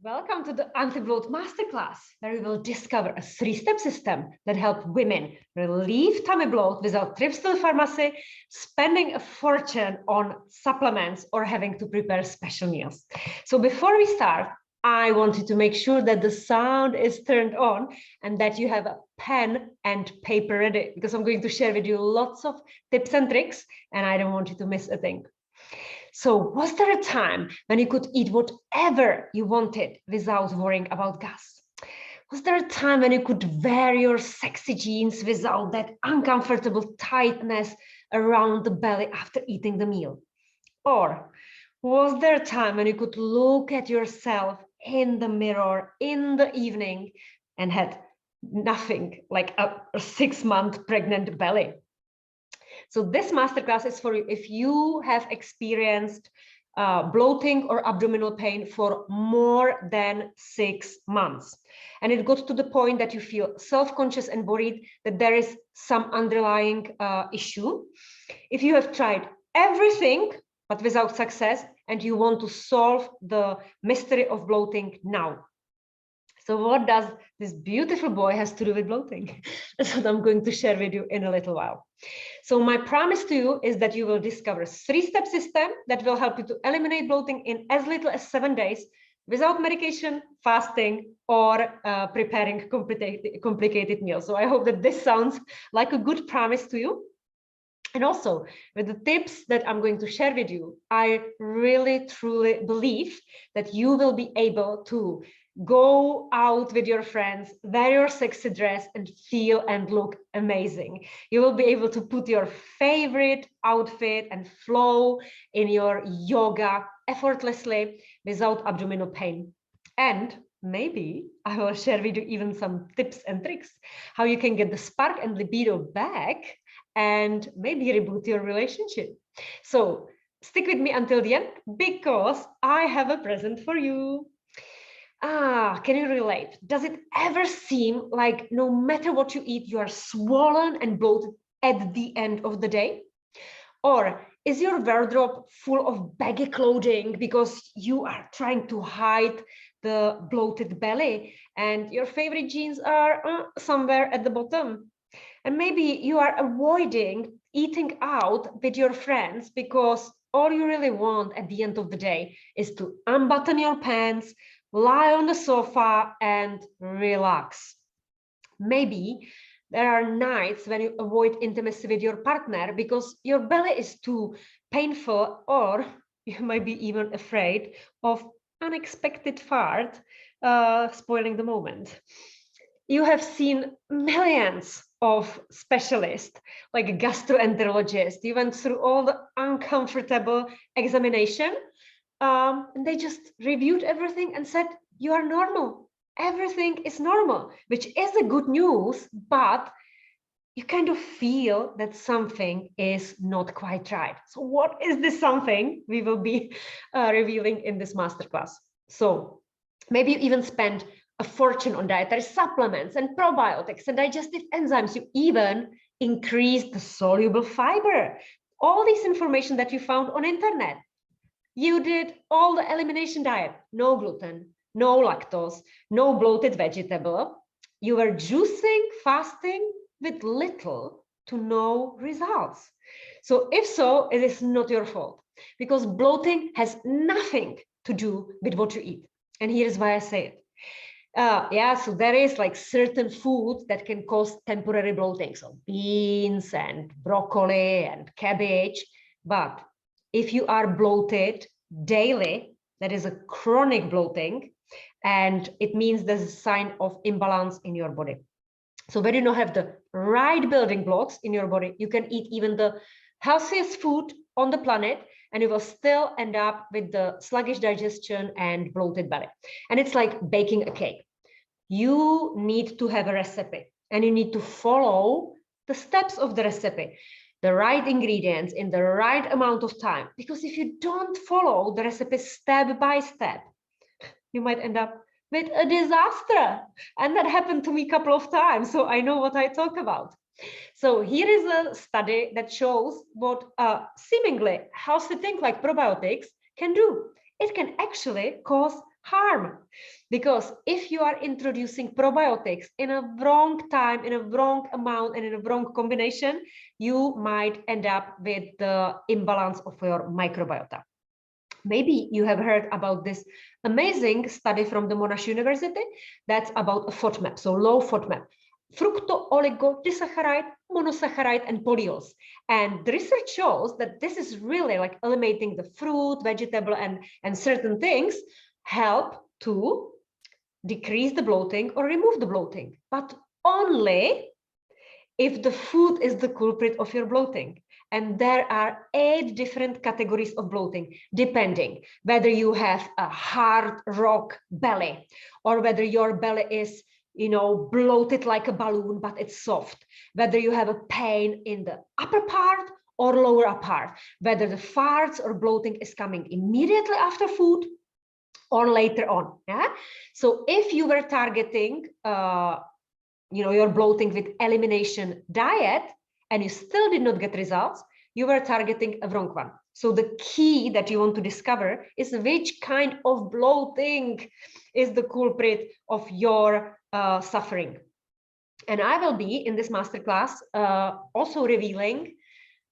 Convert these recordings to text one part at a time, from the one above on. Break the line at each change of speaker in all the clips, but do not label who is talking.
Welcome to the Anti-Bloat Masterclass, where we will discover a three-step system that helps women relieve tummy bloat without trips to the pharmacy, spending a fortune on supplements, or having to prepare special meals. So before we start, I wanted to make sure that the sound is turned on and that you have a pen and paper ready, because I'm going to share with you lots of tips and tricks, and I don't want you to miss a thing. So was there a time when you could eat whatever you wanted without worrying about gas? Was there a time when you could wear your sexy jeans without that uncomfortable tightness around the belly after eating the meal? Or was there a time when you could look at yourself in the mirror in the evening and had nothing like a 6-month pregnant belly? So this masterclass is for you if you have experienced bloating or abdominal pain for more than 6 months. And it got to the point that you feel self-conscious and worried that there is some underlying issue. If you have tried everything, but without success, and you want to solve the mystery of bloating now. So what does this beautiful boy has to do with bloating? That's what I'm going to share with you in a little while. So my promise to you is that you will discover a three-step system that will help you to eliminate bloating in as little as 7 days without medication, fasting, or preparing complicated meals. So I hope that this sounds like a good promise to you. And also, with the tips that I'm going to share with you, I really, truly believe that you will be able to go out with your friends, wear your sexy dress, and feel and look amazing. You will be able to put your favorite outfit and flow in your yoga effortlessly without abdominal pain. And maybe I will share with you even some tips and tricks how you can get the spark and libido back and maybe reboot your relationship. So stick with me until the end, because I have a present for you. Can you relate? Does it ever seem like no matter what you eat, you are swollen and bloated at the end of the day? Or is your wardrobe full of baggy clothing because you are trying to hide the bloated belly and your favorite jeans are somewhere at the bottom? And maybe you are avoiding eating out with your friends because all you really want at the end of the day is to unbutton your pants, lie on the sofa, and relax. Maybe there are nights when you avoid intimacy with your partner because your belly is too painful, or you might be even afraid of unexpected fart spoiling the moment. You have seen millions of specialists, like gastroenterologists. You went through all the uncomfortable examination, and they just reviewed everything and said, you are normal. Everything is normal, which is the good news, but you kind of feel that something is not quite right. So what is this something? We will be revealing in this masterclass. So maybe you even spend a fortune on dietary supplements and probiotics and digestive enzymes. You even increase the soluble fiber. All this information that you found on internet. You did all the elimination diet, no gluten, no lactose, no bloated vegetable. You were juicing, fasting with little to no results. So if so, it is not your fault, because bloating has nothing to do with what you eat. And here is why I say it. So there is like certain foods that can cause temporary bloating. So beans and broccoli and cabbage. But if you are bloated daily, that is a chronic bloating, and it means there's a sign of imbalance in your body. So when you don't have the right building blocks in your body, you can eat even the healthiest food on the planet, and you will still end up with the sluggish digestion and bloated belly. And it's like baking a cake. You need to have a recipe, and you need to follow the steps of the recipe, the right ingredients in the right amount of time. Because if you don't follow the recipe step by step, you might end up with a disaster. And that happened to me a couple of times, so I know what I talk about. So here is a study that shows what seemingly healthy thing like probiotics can do. It can actually cause harm. Because if you are introducing probiotics in a wrong time, in a wrong amount, and in a wrong combination, you might end up with the imbalance of your microbiota. Maybe you have heard about this amazing study from the Monash University that's about a FODMAP, so low FODMAP. Fructo, oligo, disaccharide, monosaccharide, and polyols. And the research shows that this is really like eliminating the fruit, vegetable, and certain things help to decrease the bloating or remove the bloating, but only if the food is the culprit of your bloating. And there are 8 different categories of bloating, depending whether you have a hard rock belly or whether your belly is, bloated like a balloon, but it's soft, whether you have a pain in the upper part or lower part, whether the farts or bloating is coming immediately after food or later on. Yeah. So if you were targeting, your bloating with elimination diet, and you still did not get results, you were targeting a wrong one. So the key that you want to discover is which kind of bloating is the culprit of your suffering. And I will be in this masterclass also revealing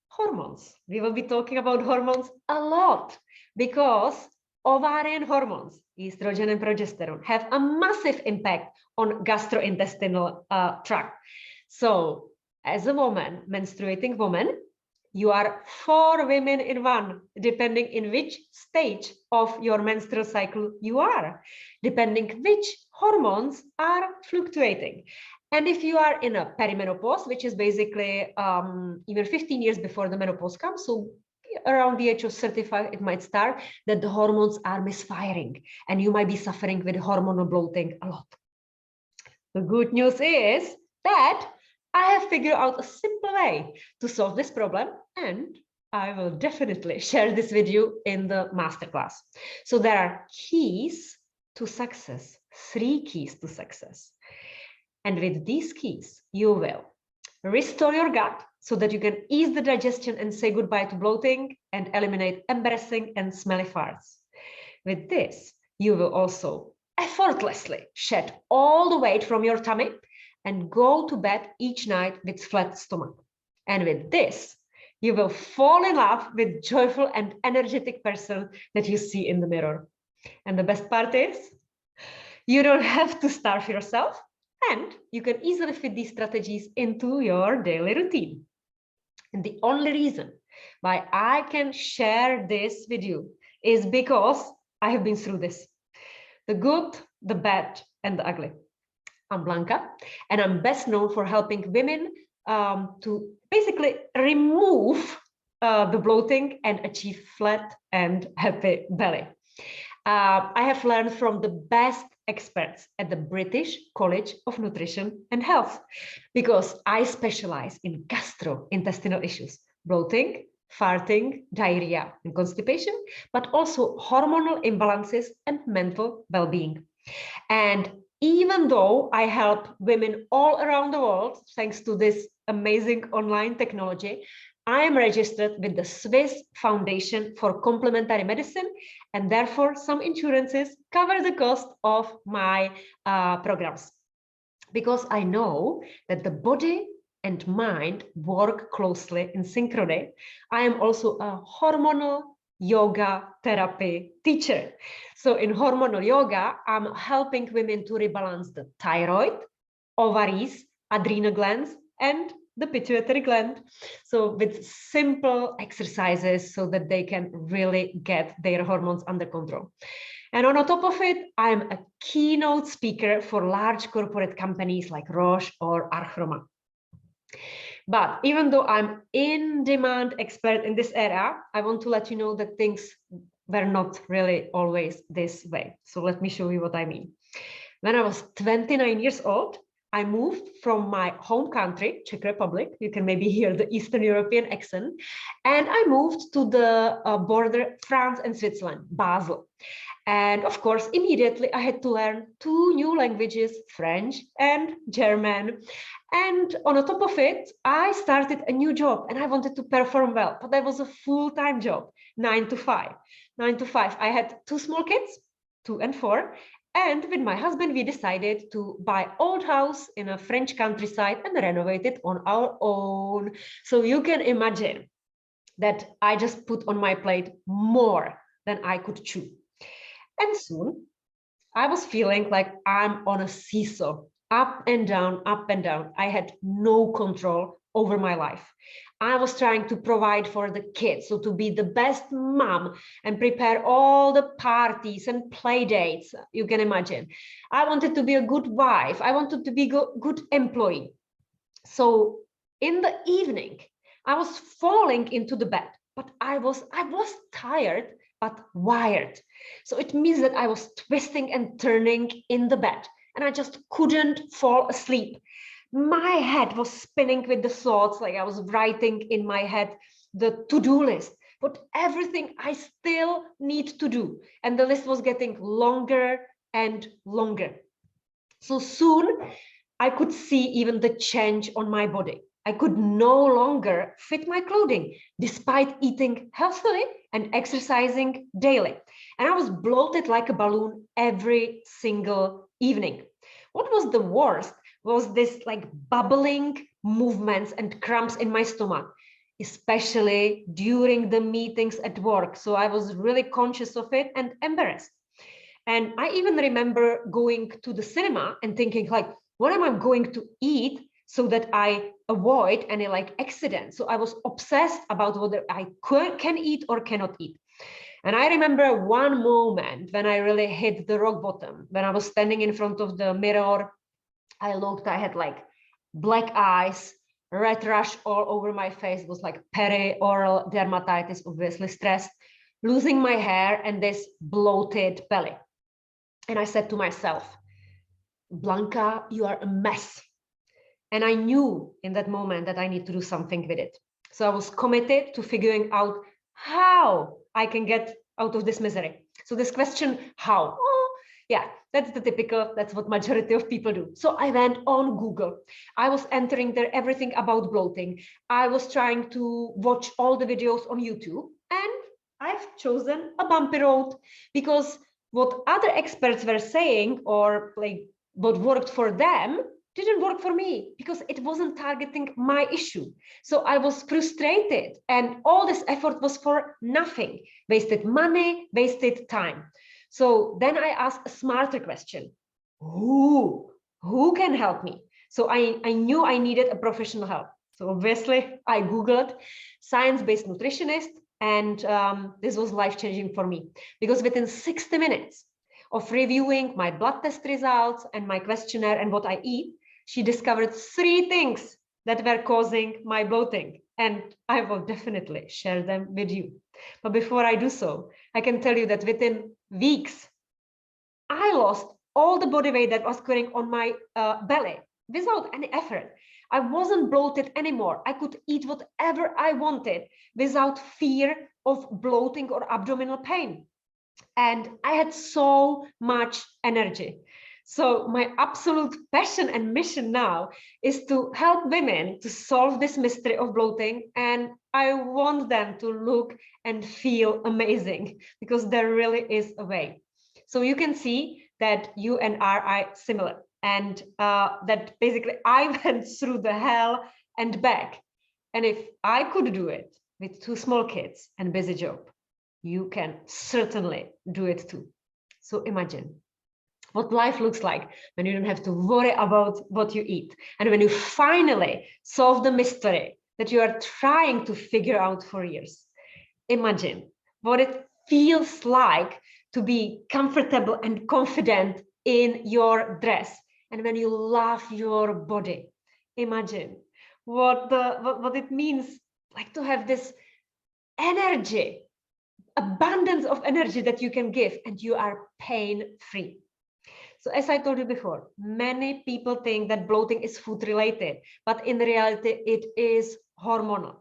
hormones. We will be talking about hormones a lot because ovarian hormones, estrogen and progesterone, have a massive impact on gastrointestinal tract. So as a woman, menstruating woman, you are 4 women in one, depending in which stage of your menstrual cycle you are, depending which hormones are fluctuating. And if you are in a perimenopause, which is basically even 15 years before the menopause comes, so around the age of 35, it might start that the hormones are misfiring and you might be suffering with hormonal bloating a lot. The good news is that I have figured out a simple way to solve this problem, and I will definitely share this with you in the masterclass. So there are keys to success, 3 keys to success. And with these keys, you will restore your gut so that you can ease the digestion and say goodbye to bloating and eliminate embarrassing and smelly farts. With this, you will also effortlessly shed all the weight from your tummy and go to bed each night with flat stomach. And with this, you will fall in love with joyful and energetic person that you see in the mirror. And the best part is, you don't have to starve yourself, and you can easily fit these strategies into your daily routine. And the only reason why I can share this with you is because I have been through this. The good, the bad, and the ugly. I'm Blanka, and I'm best known for helping women to basically remove the bloating and achieve flat and happy belly. I have learned from the best experts at the British College of Nutrition and Health because I specialize in gastrointestinal issues, bloating, farting, diarrhea, and constipation, but also hormonal imbalances and mental well-being. And even though I help women all around the world, thanks to this amazing online technology, I am registered with the Swiss Foundation for Complementary Medicine, and therefore some insurances cover the cost of my programs. Because I know that the body and mind work closely in synchrony, I am also a hormonal yoga therapy teacher. So in hormonal yoga, I'm helping women to rebalance the thyroid, ovaries, adrenal glands, and the pituitary gland. So with simple exercises so that they can really get their hormones under control. And on top of it, I'm a keynote speaker for large corporate companies like Roche or Archroma. But even though I'm in-demand expert in this area, I want to let you know that things were not really always this way. So let me show you what I mean. When I was 29 years old, I moved from my home country, Czech Republic. You can maybe hear the Eastern European accent. And I moved to the border, France and Switzerland, Basel. And of course, immediately I had to learn 2 new languages, French and German. And on top of it, I started a new job and I wanted to perform well, but that was a full-time job, 9 to 5. 9 to 5. I had 2 small kids 2 and 4. And with my husband, we decided to buy old house in a French countryside and renovate it on our own. So you can imagine that I just put on my plate more than I could chew. And soon I was feeling like I'm on a seesaw, up and down, up and down. I had no control over my life. I was trying to provide for the kids, so to be the best mom and prepare all the parties and play dates you can imagine. I wanted to be a good wife. I wanted to be a good employee. So in the evening, I was falling into the bed, but I was tired, but wired. So it means that I was twisting and turning in the bed, and I just couldn't fall asleep. My head was spinning with the thoughts, like I was writing in my head the to-do list, but everything I still need to do. And the list was getting longer and longer. So soon I could see even the change on my body. I could no longer fit my clothing despite eating healthily and exercising daily. And I was bloated like a balloon every single evening. What was the worst was this like bubbling movements and cramps in my stomach, especially during the meetings at work. So I was really conscious of it and embarrassed. And I even remember going to the cinema and thinking like, what am I going to eat so that I avoid any like accidents? So I was obsessed about whether I can eat or cannot eat. And I remember one moment when I really hit the rock bottom, when I was standing in front of the mirror. I looked, I had like black eyes, red rash all over my face. It was like perioral dermatitis, obviously stressed, losing my hair and this bloated belly. And I said to myself, Blanka, you are a mess. And I knew in that moment that I need to do something with it. So I was committed to figuring out how I can get out of this misery. So this question, how? Oh, yeah, that's what majority of people do. So I went on Google. I was entering there everything about bloating. I was trying to watch all the videos on YouTube, and I've chosen a bumpy road because what other experts were saying, or like what worked for them, didn't work for me because it wasn't targeting my issue. So I was frustrated, and all this effort was for nothing. Wasted money, wasted time. So then I asked a smarter question. Who can help me? So I knew I needed a professional help. So obviously I Googled science-based nutritionist, and this was life-changing for me because within 60 minutes of reviewing my blood test results and my questionnaire and what I eat, she discovered 3 things that were causing my bloating, and I will definitely share them with you. But before I do so, I can tell you that within weeks, I lost all the body weight that was going on my belly without any effort. I wasn't bloated anymore. I could eat whatever I wanted without fear of bloating or abdominal pain. And I had so much energy. So my absolute passion and mission now is to help women to solve this mystery of bloating. And I want them to look and feel amazing because there really is a way. So you can see that you and I are similar, and that basically I went through the hell and back. And if I could do it with 2 small kids and busy job, you can certainly do it too. So imagine what life looks like when you don't have to worry about what you eat, and when you finally solve the mystery that you are trying to figure out for years. Imagine what it feels like to be comfortable and confident in your dress, and when you love your body. Imagine what it means like to have this energy, abundance of energy that you can give, and you are pain-free. So as I told you before, many people think that bloating is food related, but in reality, it is hormonal.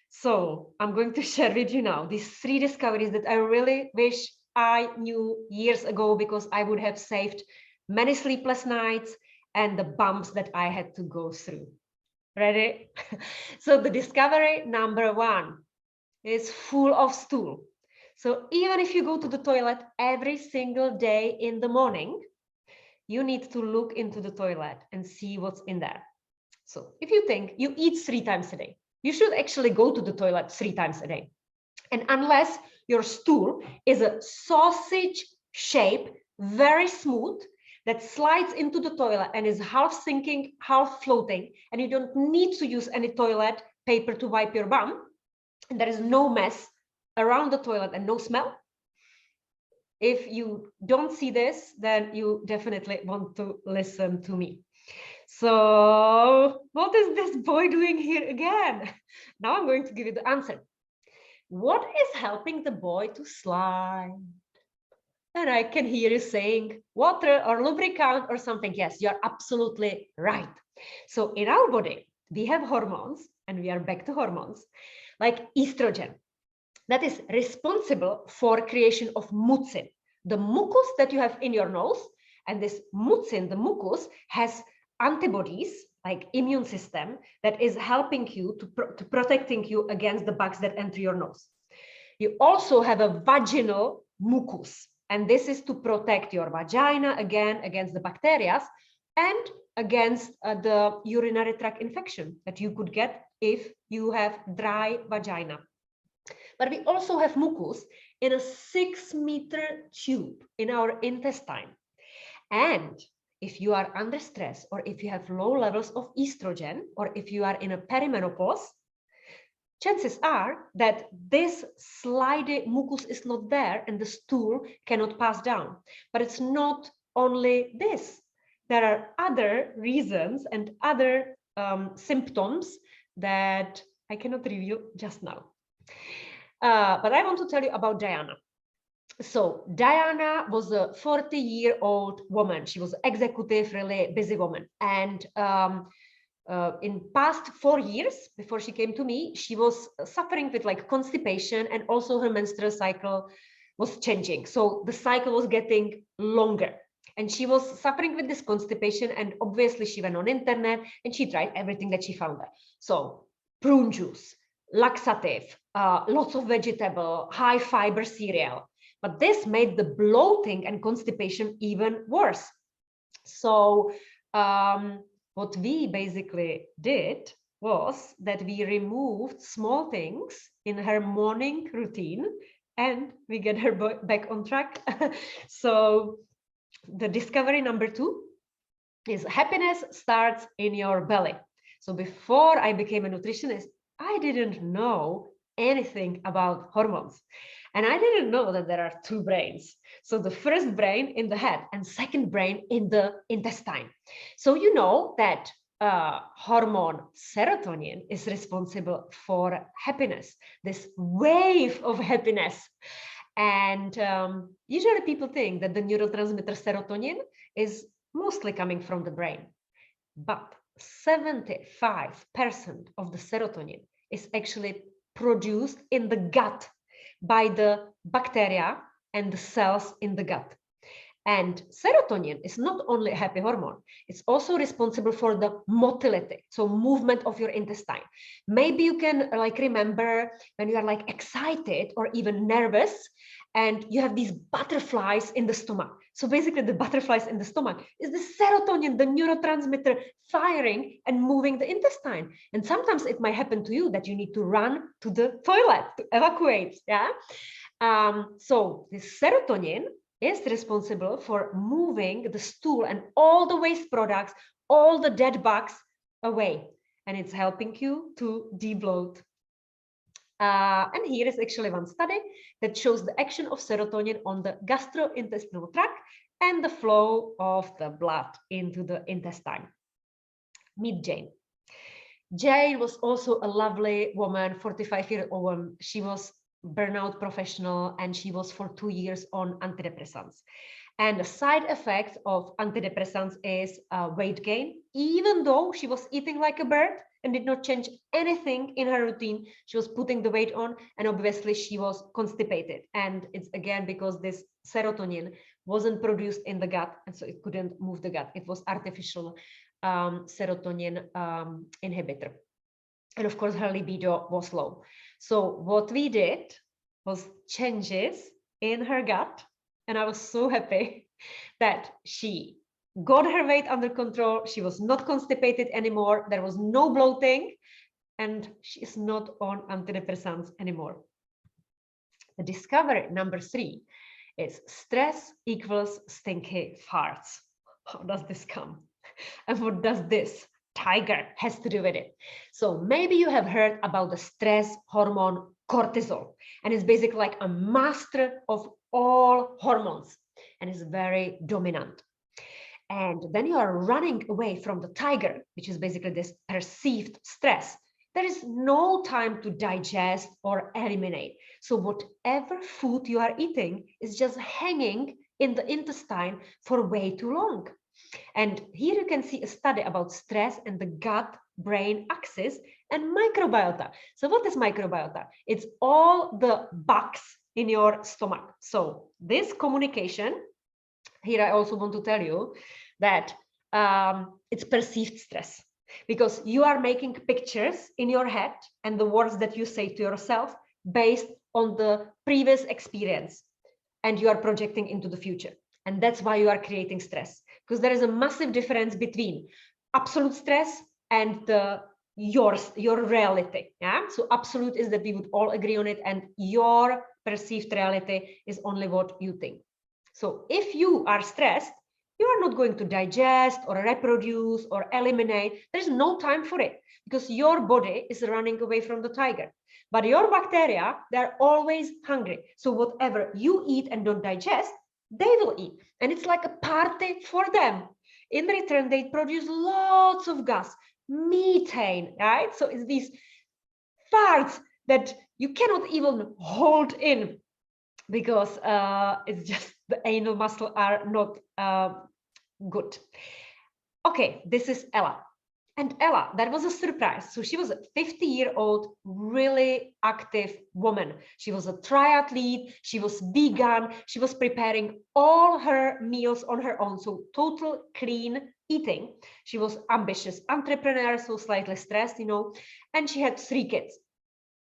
So I'm going to share with you now these 3 discoveries that I really wish I knew years ago, because I would have saved many sleepless nights and the bumps that I had to go through. Ready? So the discovery number 1 is full of stool. So even if you go to the toilet every single day in the morning, you need to look into the toilet and see what's in there. So if you think you eat 3 times a day, you should actually go to the toilet 3 times a day. And unless your stool is a sausage shape, very smooth, that slides into the toilet and is half sinking, half floating, and you don't need to use any toilet paper to wipe your bum, and there is no mess around the toilet and no smell. If you don't see this, then you definitely want to listen to me. So what is this boy doing here again? Now I'm going to give you the answer. What is helping the boy to slide? And I can hear you saying water or lubricant or something. Yes, you're absolutely right. So in our body, we have hormones, and we are back to hormones, like estrogen, that is responsible for creation of mucin, the mucus that you have in your nose. And this mucin, the mucus, has antibodies, like immune system, that is helping you to protecting you against the bugs that enter your nose. You also have a vaginal mucus, and this is to protect your vagina, again, against the bacteria and against the urinary tract infection that you could get if you have dry vagina. But we also have mucus in a 6-meter tube in our intestine. And if you are under stress, or if you have low levels of estrogen, or if you are in a perimenopause, chances are that this slidey mucus is not there and the stool cannot pass down. But it's not only this. There are other reasons and other symptoms that I cannot review just now. But I want to tell you about Diana. So Diana was a 40-year-old woman. She was an executive, really busy woman. And in past 4 years before she came to me, she was suffering with like constipation, and also her menstrual cycle was changing. So the cycle was getting longer, and she was suffering with this constipation. And obviously she went on internet and she tried everything that she found there. So prune juice, laxative, lots of vegetable, high fiber cereal. But this made the bloating and constipation even worse. So what we basically did was that we removed small things in her morning routine, and we get her back on track. So the discovery number 2 is happiness starts in your belly. So before I became a nutritionist, I didn't know anything about hormones. And I didn't know that there are 2 brains. So the first brain in the head and second brain in the intestine. So you know that hormone serotonin is responsible for happiness, this wave of happiness. And usually people think that the neurotransmitter serotonin is mostly coming from the brain. But 75% of the serotonin is actually produced in the gut by the bacteria and the cells in the gut. And serotonin is not only a happy hormone, it's also responsible for the motility, so movement of your intestine. Maybe you can like remember when you are like excited or even nervous and you have these butterflies in the stomach. So basically the butterflies in the stomach is the serotonin, the neurotransmitter firing and moving the intestine. And sometimes it might happen to you that you need to run to the toilet to evacuate. Yeah. So this serotonin is responsible for moving the stool and all the waste products, all the dead bugs away. And it's helping you to debloat. And here is actually one study that shows the action of serotonin on the gastrointestinal tract and the flow of the blood into the intestine. Meet Jane. Jane was also a lovely woman, 45-year-old woman. She was burnout professional, and she was for 2 years on antidepressants. And the side effect of antidepressants is weight gain. Even though she was eating like a bird and did not change anything in her routine, she was putting the weight on, and obviously she was constipated. And it's again because this serotonin wasn't produced in the gut, and so it couldn't move the gut. It was artificial serotonin inhibitor. And of course, her libido was low. So what we did was changes in her gut. And I was so happy that she got her weight under control. She was not constipated anymore. There was no bloating, and she is not on antidepressants anymore. The discovery number 3 is stress equals stinky farts. How does this come? And what does this tiger has to do with it? So maybe you have heard about the stress hormone cortisol, and it's basically like a master of all hormones, and is very dominant. And then you are running away from the tiger, which is basically this perceived stress. There is no time to digest or eliminate. So whatever food you are eating is just hanging in the intestine for way too long. And here you can see a study about stress and the gut-brain axis and microbiota. So what is microbiota? It's all the bugs in your stomach. So this communication, here I also want to tell you that it's perceived stress, because you are making pictures in your head and the words that you say to yourself based on the previous experience, and you are projecting into the future. And that's why you are creating stress, because there is a massive difference between absolute stress and your reality. Yeah. So absolute is that we would all agree on it, and your perceived reality is only what you think. So if you are stressed, you are not going to digest or reproduce or eliminate. There's no time for it, because your body is running away from the tiger. But your bacteria, they're always hungry. So whatever you eat and don't digest, they will eat. And it's like a party for them. In return, they produce lots of gas, methane, right? So it's these farts that you cannot even hold in, because it's just the anal muscle are not good. Okay, this is Ella. And Ella, that was a surprise. So she was a 50-year-old, really active woman. She was a triathlete, she was vegan, she was preparing all her meals on her own. So total clean eating. She was ambitious entrepreneur, so slightly stressed, and she had 3 kids.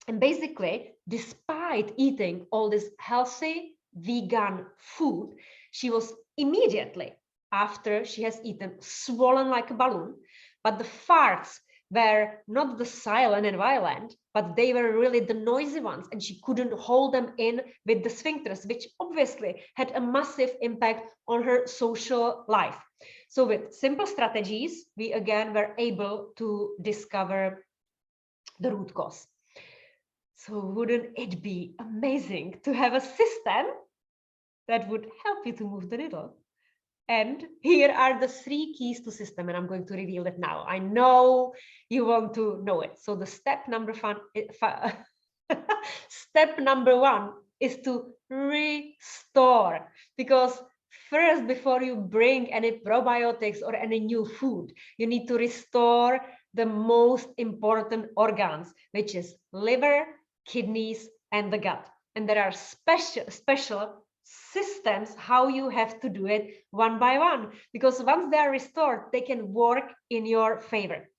And basically, despite eating all this healthy vegan food, she was immediately, after she has eaten, swollen like a balloon. But the farts were not the silent and violent, but they were really the noisy ones, and she couldn't hold them in with the sphincters, which obviously had a massive impact on her social life. So with simple strategies, we again were able to discover the root cause. So wouldn't it be amazing to have a system that would help you to move the needle? And here are the 3 keys to system, and I'm going to reveal it now. I know you want to know it. So the step number one is to restore, because first, before you bring any probiotics or any new food, you need to restore the most important organs, which is liver, kidneys, and the gut. And there are special systems how you have to do it one by one, because once they are restored, they can work in your favor.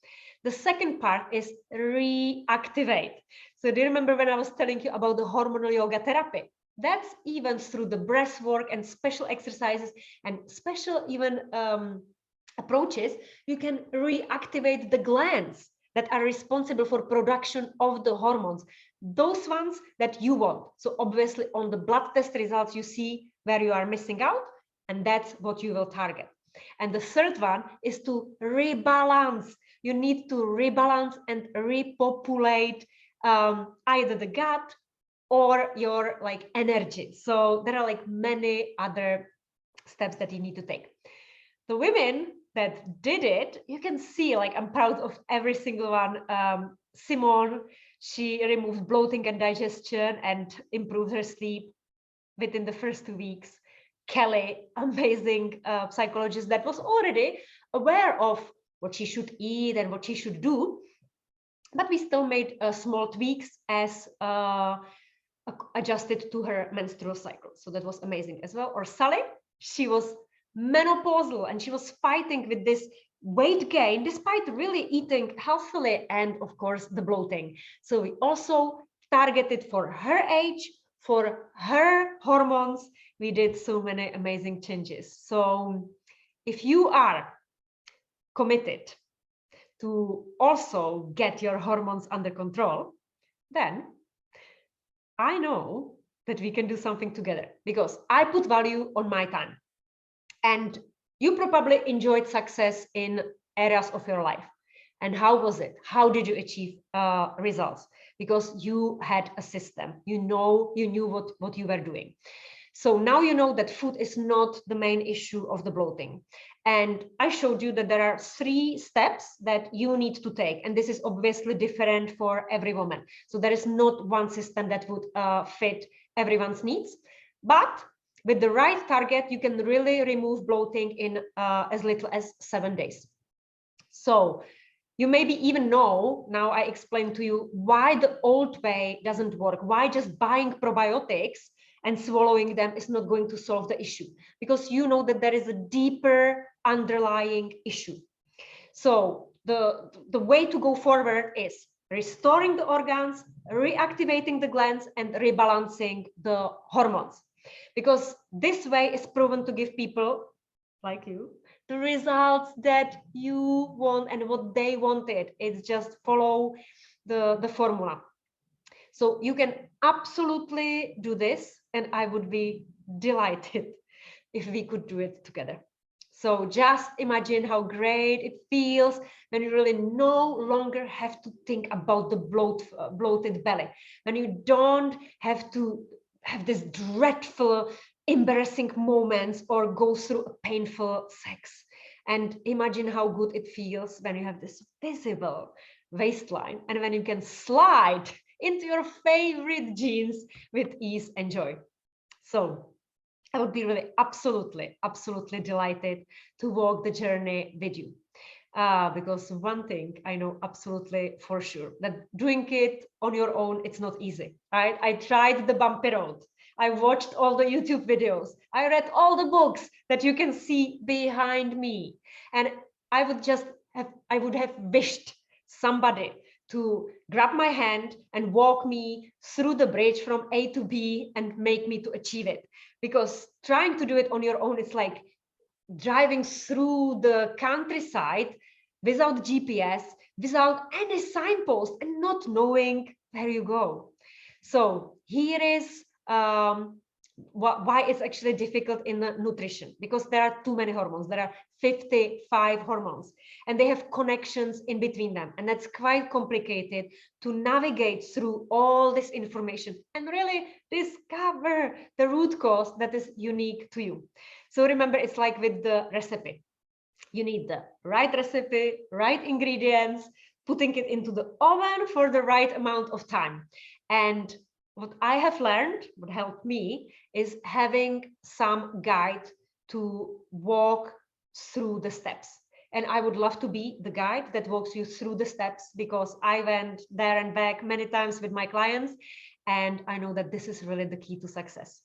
The second part is reactivate. So do you remember when I was telling you about the hormonal yoga therapy? That's even through the breath work and special exercises and special even approaches, you can reactivate the glands that are responsible for production of the hormones, those ones that you want. So obviously on the blood test results, you see where you are missing out, and that's what you will target. And the third one is to rebalance. You need to rebalance and repopulate either the gut or your energy. So there are many other steps that you need to take. The women that did it, you can see, I'm proud of every single one. Simone, she removed bloating and digestion and improved her sleep within the first 2 weeks. Kelly, amazing psychologist that was already aware of what she should eat and what she should do, but we still made small tweaks as adjusted to her menstrual cycle. So that was amazing as well. Or Sally, she was menopausal and she was fighting with this weight gain despite really eating healthily and of course the bloating. So we also targeted for her age, for her hormones, we did so many amazing changes. So if you are committed to also get your hormones under control, then I know that we can do something together, because I put value on my time. And you probably enjoyed success in areas of your life. And how was it? How did you achieve results? Because you had a system, you knew what you were doing. So now you know that food is not the main issue of the bloating. And I showed you that there are 3 steps that you need to take. And this is obviously different for every woman. So there is not one system that would fit everyone's needs. But with the right target, you can really remove bloating in as little as 7 days. So you maybe even know, now I explained to you why the old way doesn't work, why just buying probiotics and swallowing them is not going to solve the issue, because you know that there is a deeper underlying issue. So the way to go forward is restoring the organs, reactivating the glands, and rebalancing the hormones, because this way is proven to give people like you the results that you want and what they wanted. It's just follow the formula. So you can absolutely do this, and I would be delighted if we could do it together. So just imagine how great it feels when you really no longer have to think about the bloated belly, when you don't have to have this dreadful, embarrassing moments or go through a painful sex. And imagine how good it feels when you have this visible waistline and when you can slide into your favorite jeans with ease and joy. So I would be really absolutely delighted to walk the journey with you. Because one thing I know absolutely for sure, that doing it on your own, it's not easy, right? I tried the bumpy road. I watched all the YouTube videos. I read all the books that you can see behind me. And I would have wished somebody to grab my hand and walk me through the bridge from A to B and make me to achieve it. Because trying to do it on your own, it's like driving through the countryside without GPS, without any signpost, and not knowing where you go. So here is why it's actually difficult in nutrition, because there are too many hormones. There are 55 hormones, and they have connections in between them, and that's quite complicated to navigate through all this information and really discover the root cause that is unique to you. So remember, it's like with the recipe. You need the right recipe, right ingredients, putting it into the oven for the right amount of time. And what I have learned, what helped me, is having some guide to walk through the steps. And I would love to be the guide that walks you through the steps, because I went there and back many times with my clients. And I know that this is really the key to success.